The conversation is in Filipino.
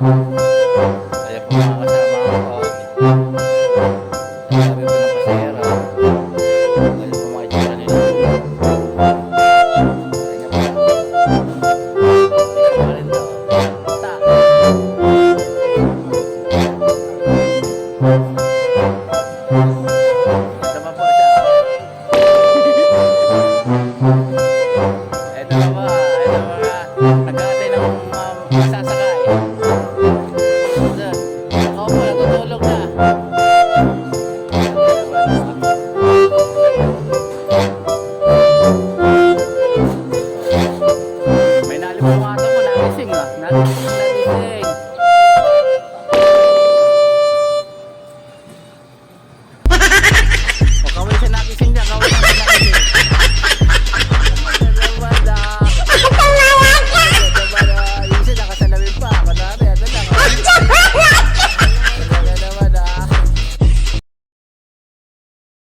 Ayan po mga kasama ko. Sabi po ng pasahero. Ayan po mga itsura nila. Ayan po. Ito pa rin daw. Ta. Ito pa po siya. Ito pa ba? Ito mga nag-aantay ng magsasakay. Ako po, natutulog na. May nalimutan mo, nagising ah. Nagising.